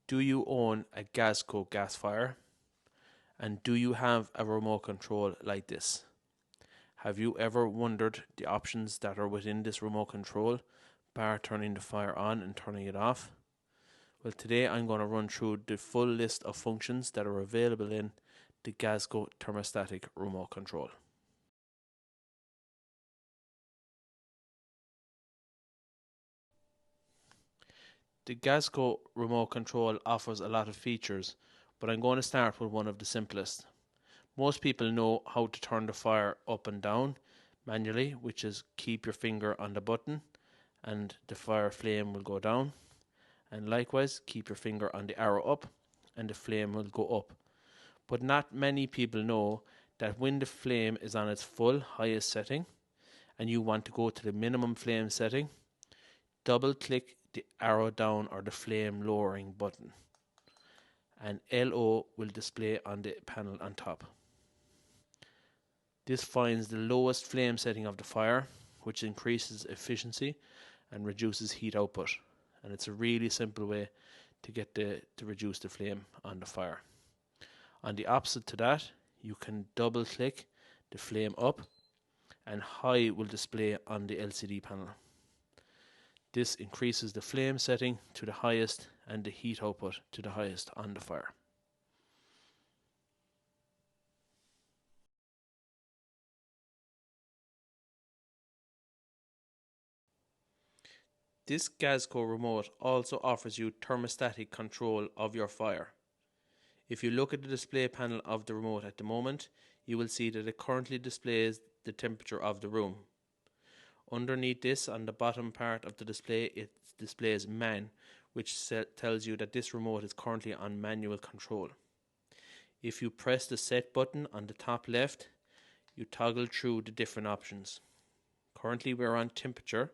Do you own a Gazco gas fire? And do you have a remote control like this? Have you ever wondered the options that are within this remote control, bar turning the fire on and turning it off? Well, today I'm going to run through the full list of functions that are available in the Gazco Thermostatic remote control. The Gazco remote control offers a lot of features, but I'm going to start with one of the simplest. Most people know how to turn the fire up and down manually, which is keep your finger on the button and the fire flame will go down, and likewise keep your finger on the arrow up and the flame will go up. But not many people know that when the flame is on its full highest setting and you want to go to the minimum flame setting, double click the arrow down or the flame lowering button and LO will display on the panel on top. This finds the lowest flame setting of the fire, which increases efficiency and reduces heat output. And it's a really simple way to reduce the flame on the fire. On the opposite to that, you can double click the flame up and high will display on the LCD panel. This increases the flame setting to the highest and the heat output to the highest on the fire. This Gazco remote also offers you thermostatic control of your fire. If you look at the display panel of the remote at the moment, you will see that it currently displays the temperature of the room. Underneath this, on the bottom part of the display, it displays MAN, which tells you that this remote is currently on manual control. If you press the set button on the top left, you toggle through the different options. Currently we're on temperature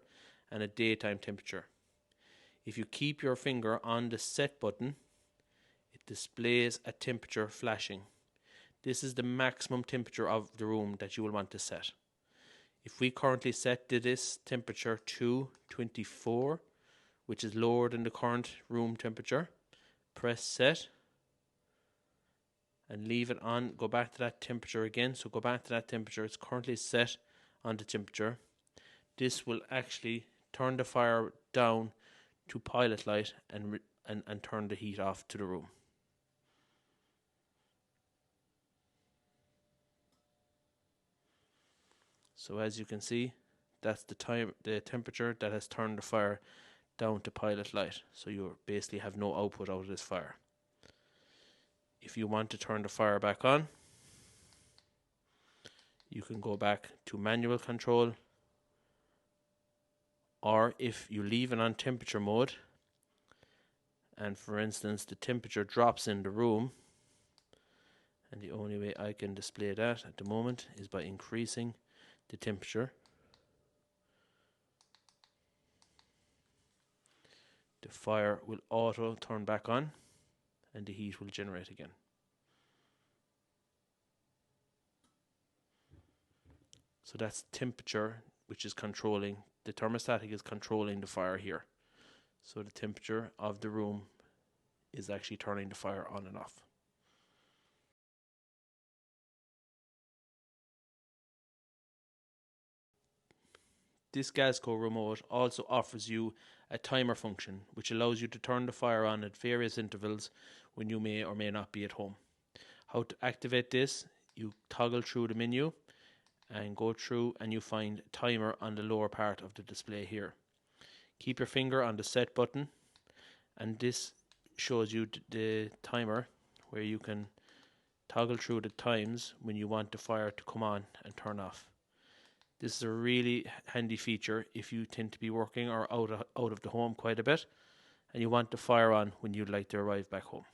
and a daytime temperature. If you keep your finger on the set button, it displays a temperature flashing. This is the maximum temperature of the room that you will want to set. If we currently set this temperature to 24, which is lower than the current room temperature, press set and leave it on. Go back to that temperature again. So go back to that temperature. It's currently set on the temperature. This will actually turn the fire down to pilot light and turn the heat off to the room. So as you can see, that's the temperature that has turned the fire down to pilot light. So you basically have no output out of this fire. If you want to turn the fire back on, you can go back to manual control, or if you leave it on temperature mode and for instance the temperature drops in the room, and the only way I can display that at the moment is by increasing the temperature, the fire will auto turn back on and the heat will generate again. So that's temperature, which is controlling, the thermostatic is controlling the fire here. So the temperature of the room is actually turning the fire on and off. This Gazco remote also offers you a timer function, which allows you to turn the fire on at various intervals when you may or may not be at home. How to activate this? You toggle through the menu and go through and you find timer on the lower part of the display here. Keep your finger on the set button and this shows you the timer where you can toggle through the times when you want the fire to come on and turn off. This is a really handy feature if you tend to be working or out of the home quite a bit and you want the fire on when you'd like to arrive back home.